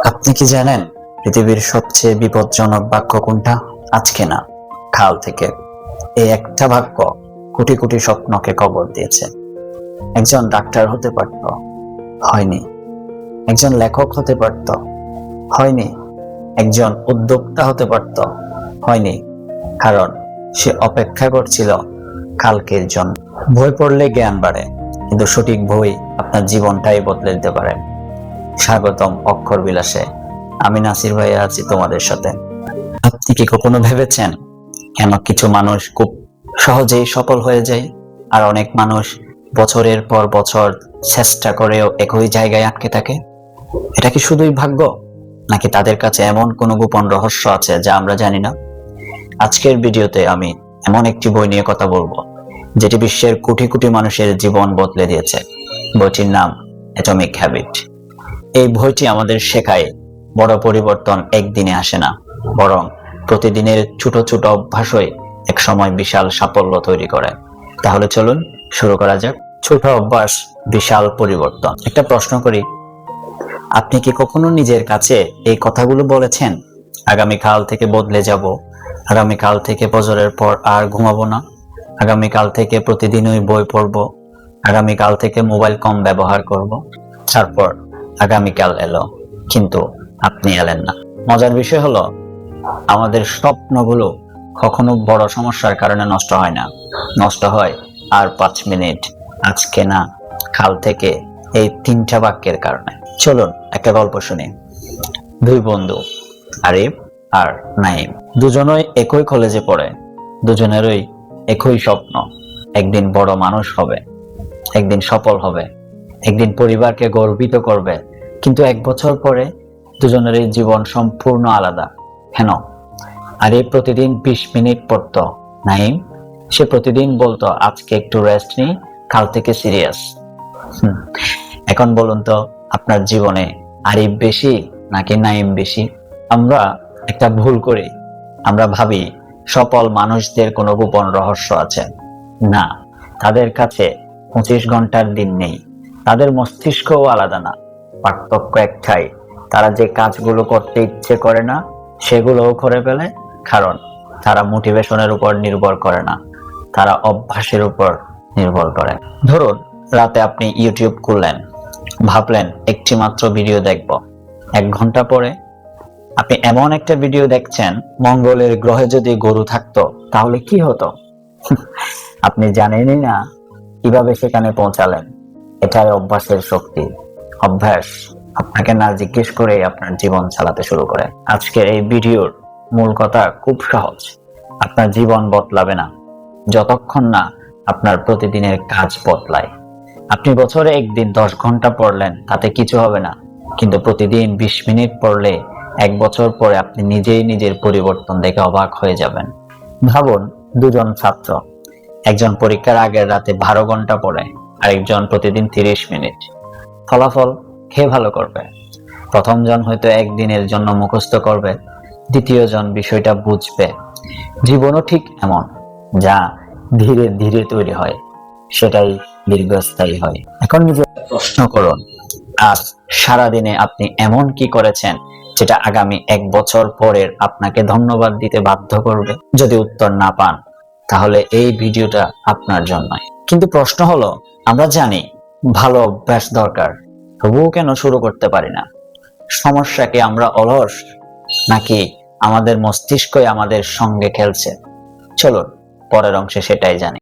আপনি কি জানেন পৃথিবীর সবচেয়ে বিপজ্জনক বাক্য কোনটা? আজকে না, কাল থেকে। এই একটা বাক্য কোটি কোটি স্বপ্নকে কবর দিয়েছে। একজন ডাক্তার হতে পারত, হয়নি। একজন লেখক হতে পারত, হয়নি। একজন উদ্যোক্তা হতে পারত, হয়নি। কারণ সে অপেক্ষা করছিল কালকের জন্য। বই পড়লে জ্ঞান বাড়ে, কিন্তু সঠিক বই আপনার জীবনটাই বদলে দিতে পারে। স্বাগতম অক্ষর বিলাসে। আমি নাসির ভাই আছি তোমাদের সাথে। আপনি কি কখনো ভেবেছেন কেন কিছু মানুষ খুব সহজেই সফল হয়ে যায় আর অনেক মানুষ বছরের পর বছর চেষ্টা করেও একই জায়গায় আটকে থাকে? এটা কি শুধুই ভাগ্য, নাকি তাদের কাছে এমন কোনো গোপন রহস্য আছে যা আমরা জানি না? আজকের ভিডিওতে আমি এমন একটি বই নিয়ে কথা বলবো যেটি বিশ্বের কোটি কোটি মানুষের জীবন বদলে দিয়েছে। বইটির নাম অ্যাটমিক হ্যাবিট। এই বইটি আমাদের শেখায় বড় পরিবর্তন একদিনে আসে না, বরং প্রতিদিনের ছোট ছোট অভ্যাসই এক সময় বিশাল সাফল্য তৈরি করে। তাহলে চলুন শুরু করা যাক। ছোট অভ্যাস, বিশাল পরিবর্তন। একটা প্রশ্ন করি, আপনি কি কখনো নিজের কাছে এই কথাগুলো বলেছেন? আগামীকাল থেকে বদলে যাব, আগামীকাল থেকে ফজরের পর আর ঘুমাবো না, আগামীকাল থেকে প্রতিদিনই বই পড়বো, আগামীকাল থেকে মোবাইল কম ব্যবহার করব। তারপর আগামীকাল এলো, কিন্তু আপনি এলেন না। মজার বিষয় হলো, আমাদের স্বপ্নগুলো কখনো বড় সমস্যার কারণে নষ্ট হয় না, নষ্ট হয় আর 5 মিনিট, আজকে না, কাল থেকে, এই 3টা বাক্যের কারণে। চলুন একটা গল্প শুনি। দুই বন্ধু, আরিফ আর নাইম, দুজনই একই কলেজে পড়ে, দুজনেরই একই স্বপ্ন। একদিন বড় মানুষ হবে, একদিন সফল হবে, একদিন পরিবারকে গর্বিত করবে। কিন্তু 1 বছর পরে দুজনেরই জীবন সম্পূর্ণ আলাদা। কেন? আরিফ প্রতিদিন 20 মিনিট পড়তো, নাইম সে প্রতিদিন বলতো আজকে একটু রেস্ট নিই, কাল থেকে সিরিয়াস। এখন বলুন তো, আপনার জীবনে আরিফ বেশি নাকি নাইম বেশি? আমরা একটা ভুল করি, আমরা ভাবি সফল মানুষদের কোনো গোপন রহস্য আছে। না, তাদের কাছে 25 ঘন্টার দিন নেই, তাদের মস্তিষ্কও আলাদা না। পার্থক্য একটাই, তারা যে কাজগুলো করতে ইচ্ছে করে না সেগুলোও করে ফেলে। কারণ তারা মোটিভেশনের উপর নির্ভর করে না, তারা অভ্যাসের উপর নির্ভর করে। ধরুন, রাতে আপনি ইউটিউব খুললেন, ভাবলেন একটি মাত্র ভিডিও দেখব। 1 ঘন্টা পরে আপনি এমন একটা ভিডিও দেখছেন, মঙ্গলের গ্রহে যদি গরু থাকতো তাহলে কি হতো? আপনি জানেনই না কিভাবে সেখানে পৌঁছালেন। এটাই অভ্যাসের শক্তি। অভ্যাস আপনাকে না জিজ্ঞেস করে আপনার জীবন চালাতে শুরু করে। আজকের এই ভিডিওর মূল কথা খুব সহজ, আপনার জীবন বদলাবে না যতক্ষণ না আপনার প্রতিদিনের কাজ বদলায়। আপনি বছরে একদিন 10 ঘন্টা পড়লেন, তাতে কিছু হবে না, কিন্তু প্রতিদিন 20 মিনিট পড়লে 1 বছর পরে আপনি নিজেই নিজের পরিবর্তন দেখে অবাক হয়ে যাবেন। ভাবুন, দুজন ছাত্র, একজন পরীক্ষার আগের রাতে 12 ঘন্টা পড়ে, আরেকজন প্রতিদিন 30 মিনিট। ফলাফল কে ভালো করবে? প্রথম জন হয়তো একদিনের জন্য মুখস্থ করবে, দ্বিতীয় জন বিষয়টা বুঝবে। জীবনও ঠিক এমন, যা ধীরে ধীরে তৈরি হয় সেটাই দীর্ঘস্থায়ী হয়। এখন নিজে প্রশ্ন করুন, আজ সারাদিনে আপনি এমন কি করেছেন যেটা আগামী 1 বছর পরের আপনাকে ধন্যবাদ দিতে বাধ্য করবে? যদি উত্তর না পান, তাহলে এই ভিডিওটা আপনার জন্য। কিন্তু প্রশ্ন হলো, আমরা জানি ভালো অভ্যাস দরকার, তবুও কেন শুরু করতে পারি না? সমস্যা কি আমরা অলস, নাকি আমাদের মস্তিষ্কই আমাদের সঙ্গে খেলছে? চলুন পরের অংশে সেটাই জানি।